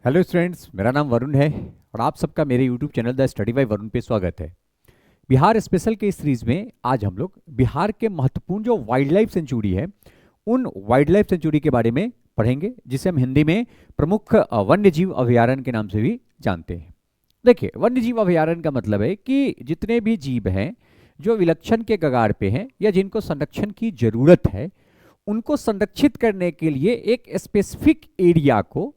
Hello students, मेरा नाम वरुण है और आप सबका मेरे YouTube channel the study bye Varun पे स्वागत है। बिहार स्पेशल के इस सीरीज में आज हम लोग बिहार के महत्वपूर्ण जो वाइल्ड लाइफ सेंचुरी है, उन वाइल्ड लाइफ सेंचुरी के बारे में पढ़ेंगे, जिसे हम हिंदी में प्रमुख वन्य जीव अभयारण्य के नाम से भी जानते हैं। देखिए, वन्य जीव अभयारण्य का मतलब है कि जितने भी जीव हैं जो विलक्षण के कगार पे हैं या जिनको संरक्षण की जरूरत है, उनको संरक्षित करने के लिए एक स्पेसिफिक एरिया को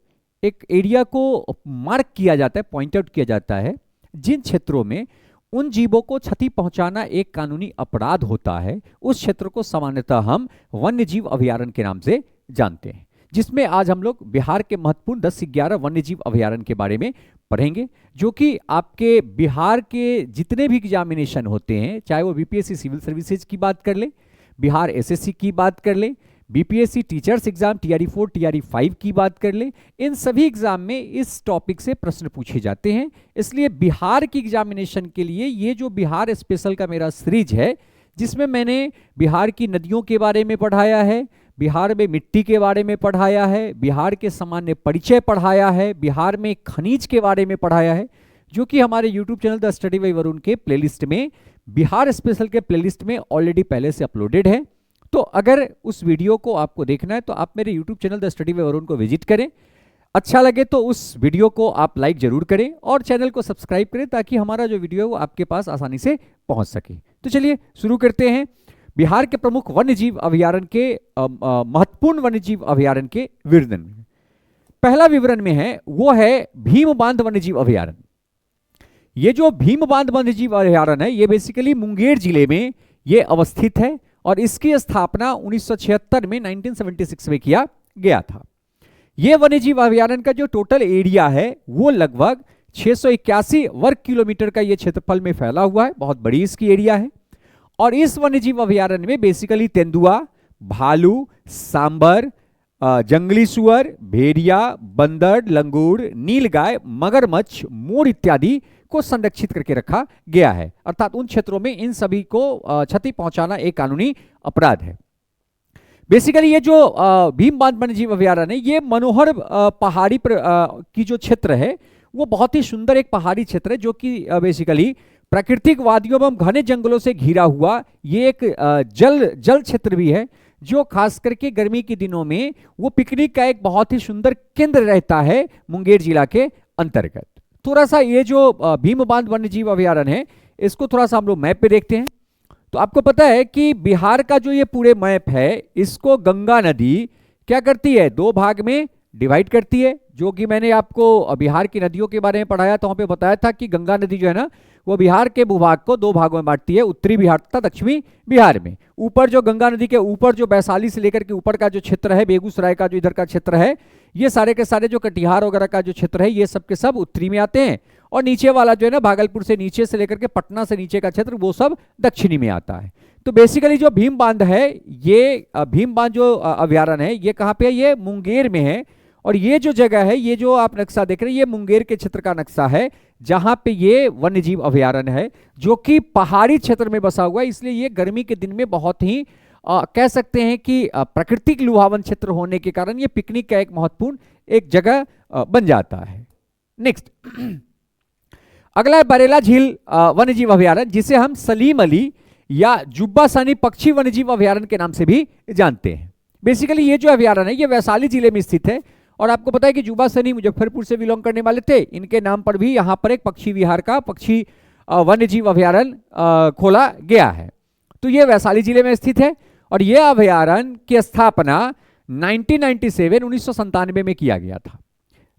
मार्क किया जाता है, पॉइंट आउट किया जाता है, जिन क्षेत्रों में उन जीवों को क्षति पहुंचाना एक कानूनी अपराध होता है, उस क्षेत्र को सामान्यतः हम वन्य जीव अभयारण्य के नाम से जानते हैं। जिसमें आज हम लोग बिहार के महत्वपूर्ण 10 से 11 वन्य जीव अभयारण्य के बारे में पढ़ेंगे, जो कि आपके बिहार के जितने भी एग्जामिनेशन होते हैं, चाहे वो बीपीएससी सिविल सर्विसेज की बात कर ले, बिहार एसएससी की बात कर ले, BPSC teachers exam TRE 4 TRE 5 की बात कर ले, इन सभी एग्जाम में इस टॉपिक से प्रश्न पूछे जाते हैं। इसलिए बिहार की एग्जामिनेशन के लिए ये जो बिहार स्पेशल का मेरा सीरीज है, जिसमें मैंने बिहार की नदियों के बारे में पढ़ाया है, बिहार में मिट्टी के बारे में पढ़ाया है, बिहार के सामान्य परिचय पढ़ाया है, बिहार में खनिज के बारे में पढ़ाया है, जो कि हमारे YouTube channel the study bye Varun के प्लेलिस्ट में, बिहार स्पेशल के प्लेलिस्ट में ऑलरेडी पहले से अपलोडेड है। तो अगर उस वीडियो को आपको देखना है तो आप मेरे YouTube channel the study bye Varun को विजिट करें। अच्छा लगे तो उस वीडियो को आप लाइक जरूर करें और चैनल को सब्सक्राइब करें, ताकि हमारा जो वीडियो है वो आपके पास आसानी से पहुंच सके। तो चलिए शुरू करते हैं बिहार के प्रमुख वन्य जीव अभयारण्य के महत्वपूर्ण वन्य जीव अभयारण्य के विवरण में। पहला विवरण में है वो है भीम बांध वन्य जीव अभयारण्य। ये जो भीम बांध वन्य जीव अभयारण्य है, ये बेसिकली मुंगेर जिले में ये अवस्थित है और इसकी स्थापना 1976 में 1976 में किया गया था। यह वन्यजीव अभयारण्य का जो टोटल एरिया है वो लगभग 681 वर्ग किलोमीटर का ये क्षेत्रफल में फैला हुआ है, बहुत बड़ी इसकी एरिया है। और इस वन्यजीव अभयारण्य में बेसिकली तेंदुआ, भालू, सांबर, जंगली सुअर, भेड़िया, बंदर, लंगूर, नीलगाय, मगरमच्छ, मोर इत्यादि को संरक्षित करके रखा गया है। अर्थात उन क्षेत्रों में इन सभी को क्षति पहुंचाना एक कानूनी अपराध है। बेसिकली ये जो भीम बांध वन्यजीव अभयारण्य है, ये मनोहर पहाड़ी पर की जो क्षेत्र है, वो बहुत ही सुंदर एक पहाड़ी क्षेत्र है, जो कि बेसिकली प्राकृतिक वादियों एवं घने जंगलों से घिरा हुआ ये एक जल क्षेत्र भी है, जो खास करके गर्मी के दिनों में वो पिकनिक का एक बहुत ही सुंदर केंद्र रहता है मुंगेर जिला के अंतर्गत। थोड़ा सा ये जो भीम बांध वन्यजीव अभयारण्य है, इसको थोड़ा सा हम लोग मैप पे देखते हैं। तो आपको पता है कि बिहार का जो ये पूरे मैप है, इसको गंगा नदी क्या करती है, दो भाग में डिवाइड करती है। जो कि मैंने आपको बिहार की नदियों के बारे में पढ़ाया था, वहां पे बताया था कि गंगा नदी जो है ना, वो बिहार के भूभाग को दो भागों में बांटती है, उत्तरी बिहार तथा दक्षिणी बिहार में। ऊपर जो गंगा नदी के ऊपर जो वैशाली से लेकर के ऊपर का जो क्षेत्र है, बेगूसराय का जो इधर का क्षेत्र है, ये सारे के सारे जो कटिहार वगैरह का जो क्षेत्र है, ये सब के सब उत्तरी में आते हैं। और नीचे वाला जो है ना, भागलपुर से नीचे से लेकर के पटना से नीचे का क्षेत्र, वो सब दक्षिणी में आता है। तो बेसिकली जो भीम बांध है, ये भीम बांध जो अभयारण्य है, ये कहाँ पे है, ये मुंगेर में है। और ये जो जगह है, ये जो आप नक्शा देख रहे हैं, ये मुंगेर के क्षेत्र का नक्शा है, जहां पे ये वन्यजीव अभयारण्य है, जो कि पहाड़ी क्षेत्र में बसा हुआ है। इसलिए ये गर्मी के दिन में बहुत ही कह सकते हैं कि प्राकृतिक लुभावन क्षेत्र होने के कारण ये पिकनिक का एक महत्वपूर्ण एक जगह बन जाता है। नेक्स्ट, अगला है बरेला झील वन्यजीव अभयारण्य, जिसे हम सलीम अली या जुब्बा सानी पक्षी वन्यजीव अभयारण्य के नाम से भी जानते हैं। बेसिकली ये जो अभयारण्य है, ये वैशाली जिले में स्थित है। और आपको पता है कि जुब्बा सनी मुजफ्फरपुर से बिलोंग करने वाले थे, इनके नाम पर भी यहाँ पर एक पक्षी विहार का पक्षी वन्यजीव अभयारण्य खोला गया है। तो ये वैशाली जिले में स्थित है और यह अभयारण्य की स्थापना 1997 में किया गया था।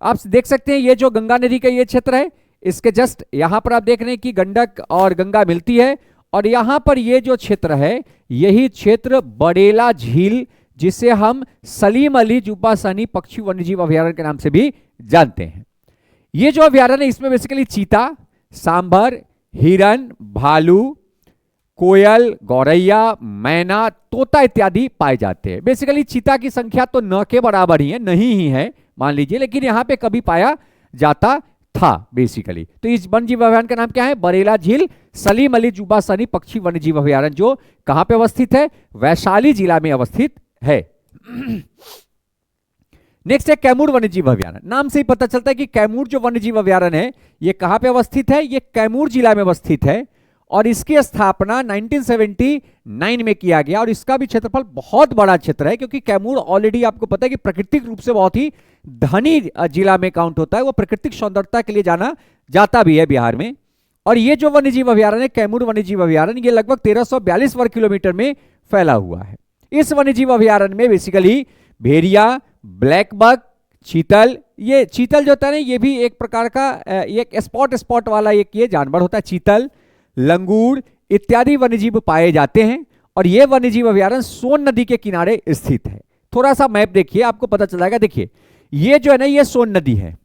आप देख सकते हैं ये जो गंगा नदी का ये क्षेत्र है, इसके जस्ट यहाँ पर आप देख रहे हैं कि गंडक और गंगा मिलती है। और यहाँ पर ये जो क्षेत्र है, यही क्षेत्र बरेला झील, जिसे हम सलीम अली जुब्बा सानी पक्षी वन्यजीव अभयारण्य के नाम से भी जानते हैं। ये जो अभयारण्य है, इसमें बेसिकली चीता, सांभर, हिरन, भालू, कोयल, गौरैया, मैना, तोता इत्यादि पाए जाते हैं। बेसिकली चीता की संख्या तो न के बराबर ही है, नहीं ही है मान लीजिए, लेकिन यहाँ पे कभी पाया जाता था बेसिकली। तो इस वन्यजीव अभयारण्य का नाम क्या है, बरेला झील सलीम अली जुब्बा सानी पक्षी वन्यजीव अभयारण्य, जो कहां पे अवस्थित है, वैशाली जिला में अवस्थित है। नेक्स्ट है कैमूर वन्यजीव अभयारण्य। नाम से ही पता चलता है कि कैमूर जो वन्यजीव अभयारण्य है ये कहां पे अवस्थित है, ये कैमूर जिला में अवस्थित है और इसकी स्थापना 1979 में किया गया और इसका भी क्षेत्रफल बहुत बड़ा क्षेत्र है क्योंकि कैमूर ऑलरेडी आपको पता है कि प्राकृतिक रूप से बहुत ही धनी जिला में काउंट होता है, वो प्राकृतिक सौंदर्यता के लिए जाना जाता भी है बिहार में। और ये जो वन्यजीव अभयारण्य कैमूर वन्यजीव अभयारण्य ये लगभग 1342 वर्ग किलोमीटर में फैला हुआ है। इस वन्यजीव अभयारण्य में बेसिकली भेड़िया, ब्लैक बक, चीतल, ये चीतल जो होता है ना ये भी एक प्रकार का एक स्पॉट वाला एक ये जानवर होता है, चीतल, लंगूर इत्यादि वन्यजीव पाए जाते हैं और ये वन्यजीव अभयारण्य सोन नदी के किनारे स्थित है। थोड़ा सा मैप देखिए आपको पता चल जाएगा। देखिए ये जो है ना ये सोन नदी है,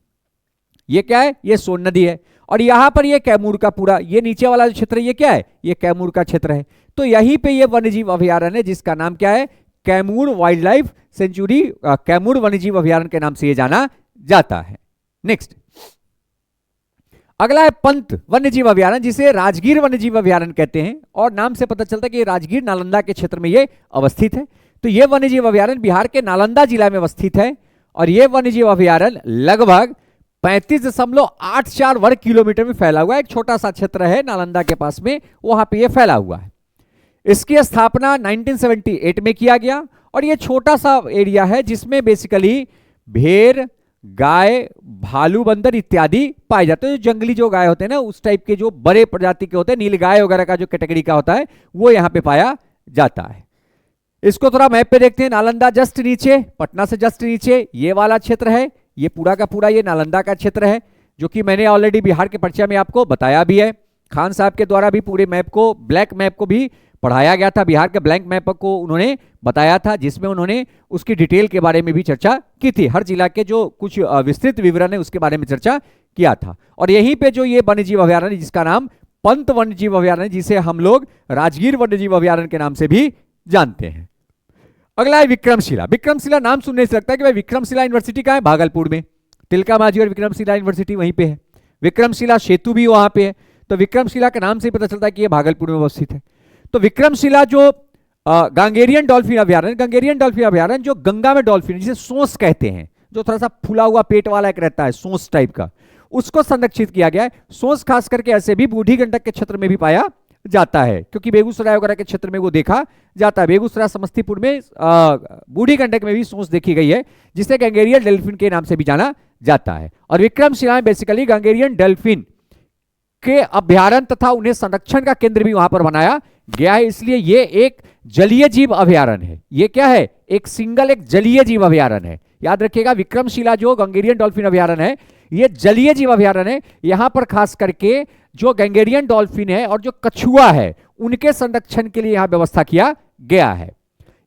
ये क्या है, ये सोन नदी है और यहां पर ये कैमूर का पूरा ये नीचे वाला जो क्षेत्र है ये क्या है, ये कैमूर का क्षेत्र है। तो यहीं पे ये वन्यजीव अभयारण्य है जिसका नाम क्या है, Kaimur wild life sanctuary, Kaimur वन्यजीव अभयारण्य के नाम से ये जाना जाता है। नेक्स्ट अगला है पंत वन्यजीव अभयारण्य जिसे राजगीर वन्यजीव अभयारण्य कहते हैं और नाम से पता चलता है कि राजगीर नालंदा के क्षेत्र में ये अवस्थित है। तो ये वन्यजीव अभयारण्य बिहार के नालंदा जिला में अवस्थित है और ये वन्यजीव अभयारण्य लगभग 35.84 वर्ग किलोमीटर में फैला हुआ है। एक छोटा सा क्षेत्र है नालंदा के पास में, वहां पे ये फैला हुआ है। इसकी स्थापना 1978 में किया गया और ये छोटा सा एरिया है जिसमें बेसिकली भेड़, गाय, भालू, बंदर इत्यादि पाए जाते हैं। जो जंगली जो गाय होते हैं ना उस टाइप के जो बड़े प्रजाति के होते हैं, नील गाय वगैरह का जो कैटेगरी का होता है वो यहाँ पे पाया जाता है। इसको थोड़ा मैप पे देखते हैं। नालंदा जस्ट नीचे, पटना से जस्ट नीचे ये वाला क्षेत्र है, ये पूरा का पूरा ये नालंदा का क्षेत्र है जो कि मैंने ऑलरेडी बिहार के परिचय में आपको बताया भी है। खान साहब के द्वारा भी पूरे मैप को, ब्लैक मैप को भी पढ़ाया गया था, बिहार के ब्लैंक मैप को उन्होंने बताया था जिसमें उन्होंने उसकी डिटेल के बारे में भी चर्चा की थी। हर जिला के जो कुछ विस्तृत विवरण है उसके बारे में चर्चा किया था। और यहीं पे जो ये वन्यजीव अभयारण्य जिसका नाम पंत वन्यजीव अभयारण्य जिसे हम लोग राजगीर वन्यजीव अभयारण्य के नाम से भी जानते हैं। अगला है विक्रमशिला। विक्रमशिला नाम सुनने से लगता है कि भाई विक्रमशिला यूनिवर्सिटी कहाँ है, भागलपुर में। तिलका मांझी और विक्रमशिला यूनिवर्सिटी वहीं पे है। विक्रमशिला सेतु भी वहां पे है। तो विक्रमशिला के नाम से पता चलता है कि यह भागलपुर में अवस्थित है। तो विक्रमशिला जो गंगेरियन डॉल्फिन अभयारण्य, गंगेरियन डॉल्फिन अभयारण्य जो गंगा में डॉल्फिन जिसे सोंस कहते हैं, जो थोड़ा सा फूला हुआ पेट वाला एक रहता है सोंस टाइप का, उसको संरक्षित किया गया है। सोंस खास करके ऐसे भी बूढ़ी गंडक के क्षेत्र में भी पाया जाता है क्योंकि बेगूसराय वगैरह के क्षेत्र में वो देखा जाता है। बेगूसराय, समस्तीपुर में बूढ़ी गंडक में भी सोंस देखी गई है जिसे गंगेरियन डॉल्फिन के नाम से भी जाना जाता है। और विक्रमशिला में बेसिकली गंगेरियन डॉल्फिन के अभयारण्य तथा उन्हें संरक्षण का केंद्र भी वहां पर बनाया गया है, इसलिए ये एक जलीय जीव अभयारण्य है। ये क्या है, एक सिंगल एक जलीय जीव अभयारण्य है। याद रखिएगा विक्रमशिला जो गंगेरियन डॉल्फिन अभयारण्य है ये जलीय जीव अभयारण्य है। यहां पर खास करके जो गंगेरियन डॉल्फिन है और जो कछुआ है उनके संरक्षण के लिए यहां व्यवस्था किया गया है।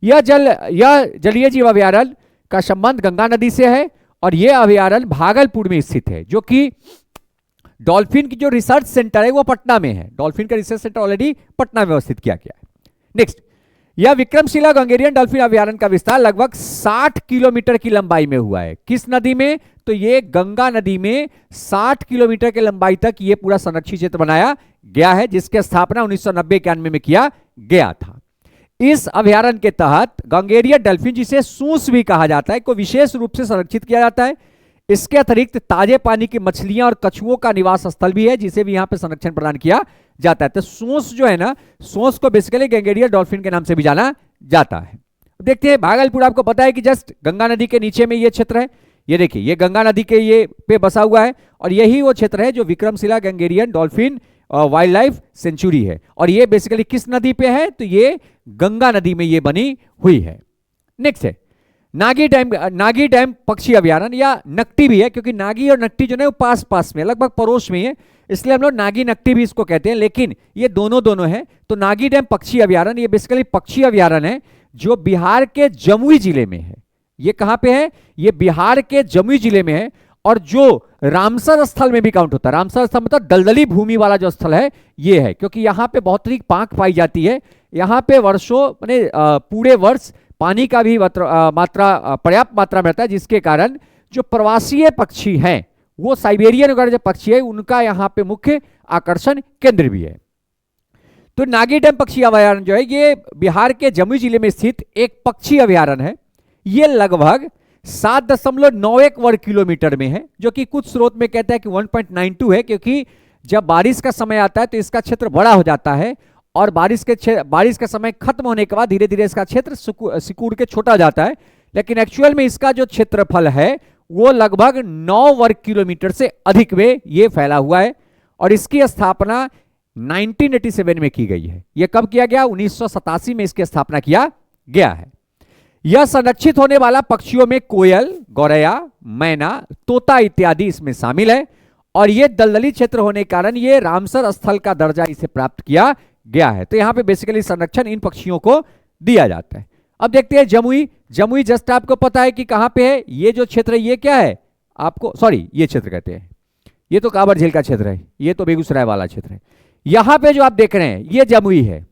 यह जलीय जीव अभयारण्य का संबंध गंगा नदी से है और यह अभयारण्य भागलपुर में स्थित है जो कि डॉल्फिन की जो रिसर्च सेंटर है वो पटना में है। डॉल्फिन का रिसर्च सेंटर ऑलरेडी पटना में व्यवस्थित किया गया है। नेक्स्ट, यह विक्रमशिला गंगेरियन डॉल्फिन अभयारण्य का विस्तार लगभग 60 किलोमीटर की लंबाई में हुआ है। किस नदी में, तो ये गंगा नदी में 60 किलोमीटर की लंबाई तक ये पूरा संरक्षित क्षेत्र बनाया गया है जिसकी स्थापना 1990-91 में किया गया था। इस अभयारण्य के तहत गंगेरियन डॉल्फिन जिसे सूस भी कहा जाता है को विशेष रूप से संरक्षित किया जाता है। इसके अतिरिक्त ताजे पानी की मछलियां और कछुओं का निवास स्थल भी है जिसे भी यहां पे संरक्षण प्रदान किया जाता है। तो सोंस जो है ना, सोंस को बेसिकली गंगेरियन डॉल्फिन के नाम से भी जाना जाता है। देखते हैं भागलपुर, आपको पता है कि जस्ट गंगा नदी के नीचे में ये क्षेत्र है। ये देखिए ये गंगा नदी के ये पे बसा हुआ है और यही वो क्षेत्र है जो विक्रमशिला गंगेरियन डॉल्फिन वाइल्ड लाइफ सेंचुरी है। और ये बेसिकली किस नदी पे है, तो ये गंगा नदी में ये बनी हुई है। नेक्स्ट है नागी डैम पक्षी अभयारण्य या नकटी भी है क्योंकि नागी और नकटी जो है वो पास पास में लगभग पड़ोस में है, इसलिए हम लोग नागी नकटी भी इसको कहते हैं, लेकिन ये दोनों है। तो नागी डैम पक्षी अभयारण्य ये बेसिकली पक्षी अभयारण्य है जो बिहार के जमुई जिले में है। ये कहां पे है, ये बिहार के जमुई जिले में है और जो रामसर स्थल में भी काउंट होता है। रामसर स्थल मतलब दलदली भूमि वाला जो स्थल है ये है क्योंकि यहाँ पे बहुत अधिक पांख पाई जाती है। यहाँ पे वर्षों माने पूरे वर्ष पानी का भी मात्रा पर्याप्त मात्रा में रहता है जिसके कारण जो प्रवासीय पक्षी हैं वो साइबेरियन वगैरह जो पक्षी है उनका यहाँ पे मुख्य आकर्षण केंद्र भी है। तो नागी डैम पक्षी अभयारण्य जो है ये बिहार के जमुई जिले में स्थित एक पक्षी अभयारण्य है। ये लगभग 7.91 वर्ग किलोमीटर में है, जो कि कुछ स्रोत में कहता है कि 1.92 है, क्योंकि जब बारिश का समय आता है तो इसका क्षेत्र बड़ा हो जाता है और बारिश का समय खत्म होने के बाद धीरे धीरे इसका क्षेत्र सिकुड़ के छोटा जाता है। लेकिन एक्चुअल में इसका जो क्षेत्रफल है वो लगभग 9 वर्ग किलोमीटर से अधिक में ये फैला हुआ है और इसकी स्थापना 1987 में की गई है। यह कब किया गया? 1987 में इसकी स्थापना किया गया है। यह संरक्षित होने वाला पक्षियों में कोयल, गौरैया, मैना, तोता इत्यादि इसमें शामिल है और यह दलदली क्षेत्र होने के कारण यह रामसर स्थल का दर्जा इसे प्राप्त किया गया है। तो यहां पे बेसिकली संरक्षण इन पक्षियों को दिया जाता है। अब देखते हैं जमुई। जमुई जस्ट आपको पता है कि कहां पे है। ये जो क्षेत्र है ये क्या है आपको, सॉरी ये क्षेत्र कहते हैं, ये तो कांवर झील का क्षेत्र है, ये तो बेगूसराय वाला क्षेत्र है। यहां पे जो आप देख रहे हैं ये जमुई है,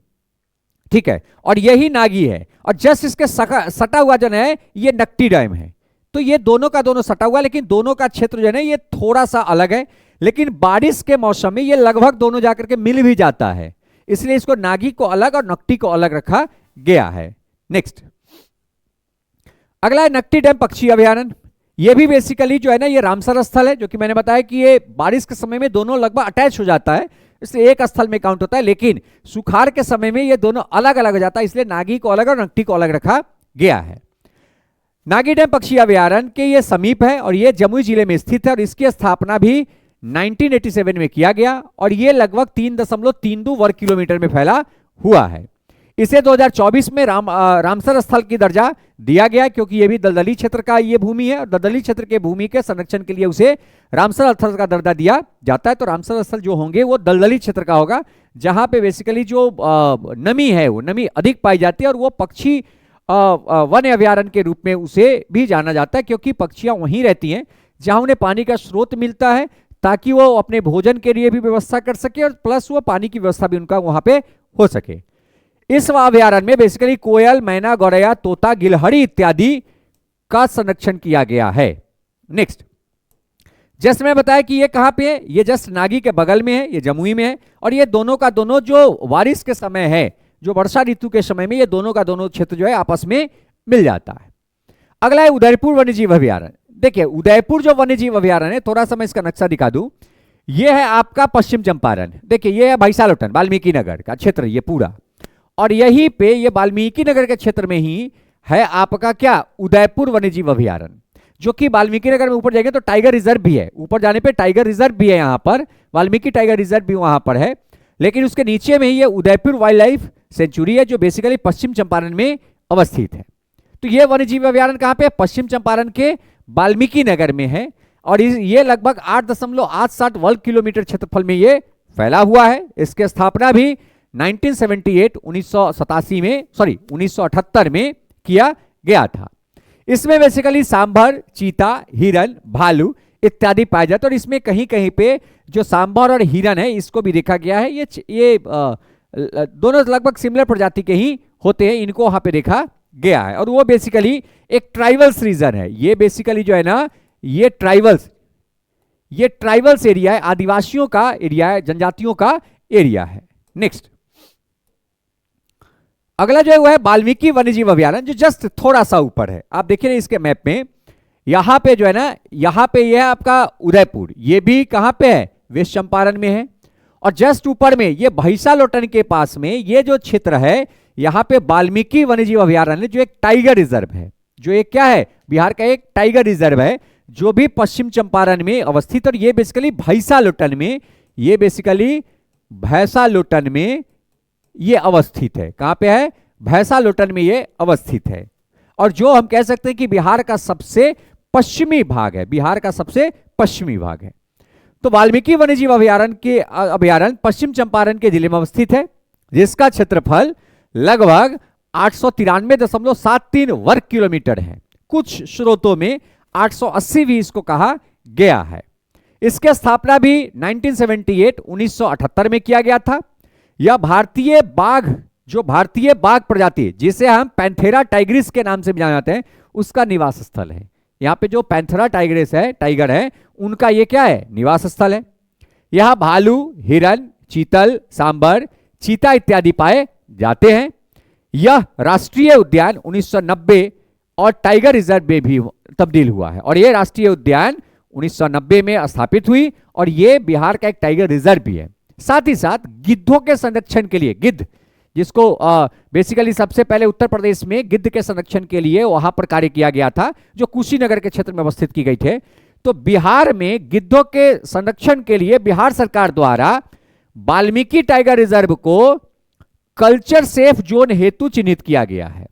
ठीक है, और यही नागी है और जस्ट इसके सटा हुआ जो है ये नकटी डैम है। तो ये दोनों का दोनों सटा हुआ, लेकिन दोनों का क्षेत्र जो है ये थोड़ा सा अलग है, लेकिन बारिश के मौसम में ये लगभग दोनों जाकर के मिल भी जाता है, इसलिए इसको नागी को अलग और नकटी को अलग रखा गया है। नेक्स्ट अगला है नकटी डैम पक्षी अभयारण्य। ये भी बेसिकली जो है ना ये रामसर स्थल है, जो कि मैंने बताया कि ये बारिश के समय में दोनों लगभग अटैच हो जाता है, इसलिए एक स्थल में काउंट होता है, लेकिन सुखाड़ के समय में ये दोनों अलग अलग हो जाता है, इसलिए नागी को अलग और नकटी को अलग रखा गया है। नागी डैम पक्षी अभयारण्य के ये समीप है और ये जमुई जिले में स्थित है और इसकी स्थापना भी 1987 में किया गया और ये लगभग 3.32 वर्ग किलोमीटर में फैला हुआ है। इसे 2024 में रामसर स्थल की दर्जा दिया गया, क्योंकि ये भी दलदली क्षेत्र का ये भूमि है और दलदली क्षेत्र के भूमि के संरक्षण के लिए उसे रामसर स्थल का दर्जा दिया जाता है। तो रामसर स्थल जो होंगे वो दलदली क्षेत्र का होगा, जहां पे बेसिकली जो नमी है वो नमी अधिक पाई जाती है और वो पक्षी वन अभयारण्य के रूप में उसे भी जाना जाता है, क्योंकि पक्षियां वहीं रहती हैं जहां उन्हें पानी का स्रोत मिलता है, ताकि वो अपने भोजन के लिए भी व्यवस्था कर सके और प्लस वो पानी की व्यवस्था भी उनका वहां पे हो सके। इस अभयारण्य में बेसिकली कोयल, मैना, गौरैया, तोता, गिलहरी इत्यादि का संरक्षण किया गया है। नेक्स्ट जस्ट मैं बताया कि ये कहां पे है, ये जस्ट नागी के बगल में है, ये जमुई में है और ये दोनों का दोनों जो बारिश के समय है, जो वर्षा ऋतु के समय में ये दोनों का दोनों क्षेत्र जो है आपस में मिल जाता है। अगला है उदयपुर वन्यजीव अभयारण्य। देखिए उदयपुर जो वन्यजीव अभयारण्य है, थोड़ा सा मैं इसका नक्शा दिखा दूं, ये है आपका पश्चिम चंपारण। देखिए ये है भैंसालोटन वाल्मीकि नगर का क्षेत्र ये पूरा, और यहीं पे ये वाल्मीकि नगर के क्षेत्र में ही है आपका क्या उदयपुर वन्यजीव अभयारण्य, जो कि वाल्मीकि नगर में ऊपर जाएंगे तो टाइगर रिजर्व भी है, ऊपर जाने पे टाइगर रिजर्व भी है, यहाँ पर वाल्मीकि टाइगर रिजर्व भी वहां पर है, लेकिन उसके नीचे में ही ये उदयपुर वाइल्ड लाइफ सेंचुरी है जो बेसिकली पश्चिम चंपारण में अवस्थित है। तो ये वन्यजीव अभयारण्य कहाँ पे? पश्चिम चंपारण के वाल्मीकि नगर में है और ये लगभग 8.87 वर्ग किलोमीटर क्षेत्रफल में ये फैला हुआ है। इसकी स्थापना भी 1978 में किया गया था। इसमें बेसिकली सांभर, चीता, हिरन, भालू इत्यादि पाए जाते हैं और इसमें कहीं कहीं पे जो सांभर और हिरन है इसको भी देखा गया है। ये दोनों लगभग सिमिलर प्रजाति के ही होते हैं, इनको वहां पे देखा गया है और वो बेसिकली एक ट्राइबल्स रीजन है। ये बेसिकली जो है ना ये ट्राइबल्स एरिया है, आदिवासियों का एरिया है, जनजातियों का एरिया है। नेक्स्ट अगला जो है वो है वाल्मीकि वन्यजीव अभयारण्य, जो जस्ट थोड़ा सा ऊपर है। आप देखिए ना इसके मैप में, यहां पे जो है ना, यहां पे ये है आपका उदयपुर, ये भी कहां पे है? वेस्ट चंपारण में है। और जस्ट ऊपर में ये भैंसालोटन के पास में ये जो क्षेत्र है, यहां पे वाल्मीकि वन्यजीव अभयारण्य जो एक टाइगर रिजर्व है, जो एक क्या है? बिहार का एक टाइगर रिजर्व है जो भी पश्चिम चंपारण में अवस्थित। और ये बेसिकली भैंसालोटन में ये अवस्थित है। कहां पे है? भैंसालोटन में ये अवस्थित है और जो हम कह सकते हैं कि बिहार का सबसे पश्चिमी भाग है, बिहार का सबसे पश्चिमी भाग है। तो वाल्मीकि वन्यजीव अभयारण्य पश्चिम चंपारण के जिले में अवस्थित है, जिसका क्षेत्रफल लगभग 893.73 वर्ग किलोमीटर है। कुछ स्रोतों में 880 भी इसको कहा गया है। इसकी स्थापना भी 1978 में किया गया था। यह भारतीय बाघ प्रजाति, जिसे हम पैंथेरा टाइग्रिस के नाम से भी जाने जाते हैं, उसका निवास स्थल है। यहाँ पे जो पैंथेरा टाइगर है उनका ये क्या है? निवास स्थल है। यह भालू, हिरन, चीतल, सांबर, चीता इत्यादि पाए जाते हैं। यह राष्ट्रीय उद्यान 1990 और टाइगर रिजर्व में भी तब्दील हुआ है। और ये राष्ट्रीय उद्यान 1990 में स्थापित हुई और ये बिहार का एक टाइगर रिजर्व भी है। साथ ही साथ गिद्धों के संरक्षण के लिए, गिद्ध जिसको बेसिकली सबसे पहले उत्तर प्रदेश में गिद्ध के संरक्षण के लिए वहां पर कार्य किया गया था, जो कुशीनगर के क्षेत्र में अवस्थित की गई थे। तो बिहार में गिद्धों के संरक्षण के लिए बिहार सरकार द्वारा वाल्मीकि टाइगर रिजर्व को कल्चर सेफ जोन हेतु चिन्हित किया गया है।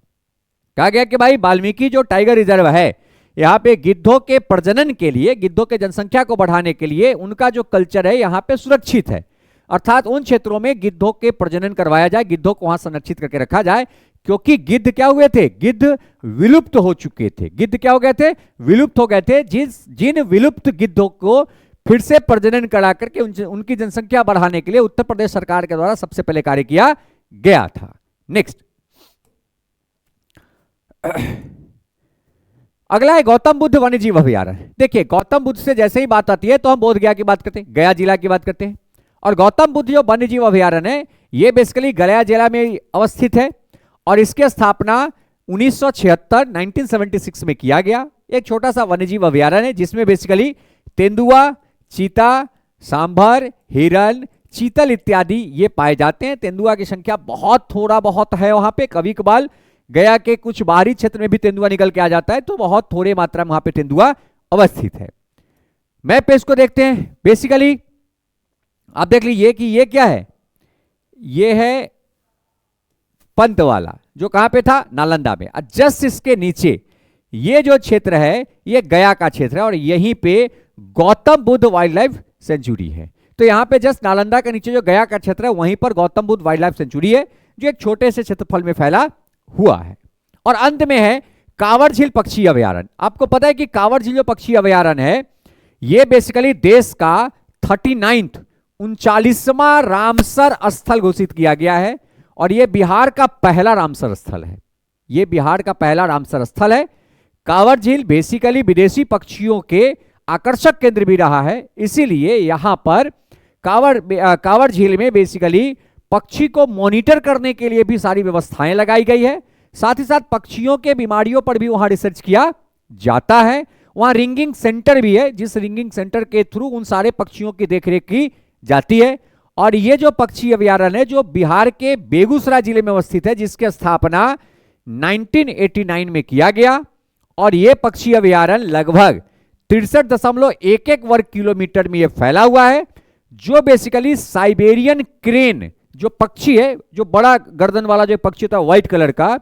कहा गया कि भाई वाल्मीकि जो टाइगर रिजर्व है, यहाँ पे गिद्धों के प्रजनन के लिए, गिद्धों के जनसंख्या को बढ़ाने के लिए उनका जो कल्चर है यहाँ पे सुरक्षित है। अर्थात उन क्षेत्रों में गिद्धों के प्रजनन करवाया जाए, गिद्धों को वहां संरक्षित करके रखा जाए, क्योंकि गिद्ध क्या हुए थे, गिद्ध विलुप्त हो चुके थे। गिद्ध क्या हो गए थे, विलुप्त हो गए थे। जिन विलुप्त गिद्धों को फिर से प्रजनन करा करके उनकी जनसंख्या बढ़ाने के लिए उत्तर प्रदेश सरकार के द्वारा सबसे पहले कार्य किया गया था। नेक्स्ट, अगला है गौतम बुद्ध वन्यजीव अभयारण्य। देखिए, गौतम बुद्ध से जैसे ही बात आती है तो हम बोध गया की बात करते हैं, गया जिला की बात करते हैं। और गौतम बुद्ध जो वन्यजीव अभयारण्य है, ये बेसिकली गया जिला में अवस्थित है और इसकी स्थापना 1976 में किया गया। एक छोटा सा वन्यजीव अभयारण्य है जिसमें बेसिकली तेंदुआ, चीता, सांभर, हिरन, चीतल इत्यादि ये पाए जाते हैं। तेंदुआ की संख्या थोड़ा बहुत है वहां पे, कभी कभार गया के कुछ बाहरी क्षेत्र में भी तेंदुआ निकल के आ जाता है, तो बहुत थोड़े मात्रा में वहां पे तेंदुआ अवस्थित है। मैप पे इसको देखते हैं। बेसिकली आप देख लीजिए कि ये क्या है, ये है पंतवाला, जो कहां पे था, नालंदा में। जस्ट इसके नीचे ये जो क्षेत्र है ये गया का क्षेत्र है और यहीं पे Gautam Buddha wild life sanctuary है। तो यहां पे जस्ट नालंदा के नीचे जो गया का क्षेत्र है वहीं पर Gautam Buddha wild life sanctuary है, जो एक छोटे से क्षेत्रफल में फैला हुआ है। और अंत में है कांवर झील पक्षी अभयारण्य। आपको पता है कि कांवर झील जो पक्षी अभयारण्य है, ये बेसिकली देश का 39वां रामसर स्थल घोषित किया गया है और यह बिहार का पहला रामसर स्थल है। यह बिहार का पहला रामसर स्थल है। कांवर झील बेसिकली विदेशी पक्षियों के आकर्षक केंद्र भी रहा है, इसीलिए यहां पर कांवर झील में बेसिकली पक्षी को मॉनिटर करने के लिए भी सारी व्यवस्थाएं लगाई गई है। साथ ही साथ पक्षियों के बीमारियों पर भी वहां रिसर्च किया जाता है। वहां रिंगिंग सेंटर भी है, जिस रिंगिंग सेंटर के थ्रू उन सारे पक्षियों की देखरेख की जाती है। और ये जो पक्षी अभयारण्य है जो बिहार के बेगूसराय जिले में अवस्थित है, जिसकी स्थापना 1989 में किया गया। और यह पक्षी अभयारण्य लगभग 63.11 वर्ग किलोमीटर में यह फैला हुआ है, जो बेसिकली साइबेरियन क्रेन जो पक्षी है, जो बड़ा गर्दन वाला जो पक्षी होता है व्हाइट कलर का,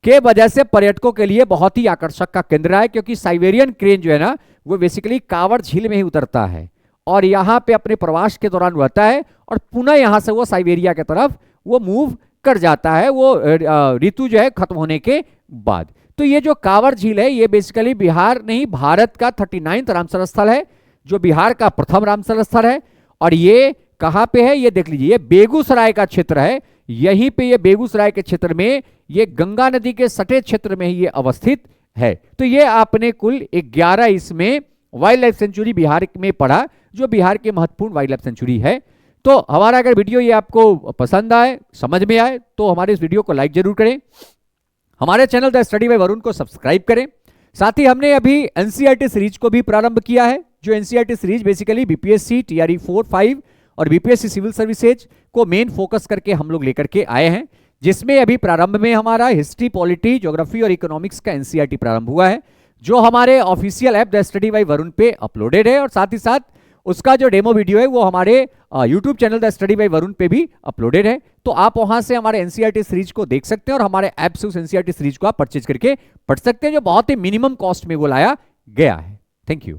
के वजह से पर्यटकों के लिए बहुत ही आकर्षक का केंद्र है। क्योंकि साइबेरियन क्रेन जो है ना, वो बेसिकली कांवर झील में ही उतरता है और यहाँ पे अपने प्रवास के दौरान रहता है और पुनः यहाँ से वो साइबेरिया की तरफ वो मूव कर जाता है, वो ऋतु जो है खत्म होने के बाद। तो ये जो कांवर झील है ये बेसिकली बिहार नहीं, भारत का 39वां रामसर स्थल है, जो बिहार का प्रथम रामसर स्थल है। और ये कहां पे है, ये देख लीजिए, ये बेगूसराय का क्षेत्र है। यहीं पे ये बेगूसराय के क्षेत्र में, ये गंगा नदी के सटे क्षेत्र में ही ये अवस्थित है। तो ये आपने कुल 11 इसमें वाइल्ड लाइफ सेंचुरी बिहार में पढ़ा, जो बिहार के महत्वपूर्ण वाइल्ड लाइफ सेंचुरी है। तो हमारा अगर वीडियो ये आपको पसंद आए, समझ में आए, तो हमारे इस वीडियो को लाइक जरूर करें, हमारे channel the study bye Varun को सब्सक्राइब करें। साथ ही हमने अभी एनसीईआरटी सीरीज को भी प्रारंभ किया है, जो NCERT series basically BPSC, TRE 4, 5 और बीपीएससी सिविल सर्विसेज को मेन फोकस करके हम लोग लेकर के आए हैं, जिसमें अभी प्रारंभ में हमारा हिस्ट्री, पॉलिटी, ज्योग्राफी और इकोनॉमिक्स का एनसीईआरटी प्रारंभ हुआ है, जो हमारे official app the study bye Varun पे अपलोडेड है। और साथ ही साथ उसका जो डेमो वीडियो है वो हमारे YouTube channel the study bye Varun पे भी अपलोडेड है। तो आप वहां से हमारे एनसीईआरटी सीरीज को देख सकते हैं और हमारे ऐप से उस एनसीईआरटी सीरीज को आप परचेज करके पढ़ सकते हैं, जो बहुत ही मिनिमम कॉस्ट में वो लाया गया है। Thank you.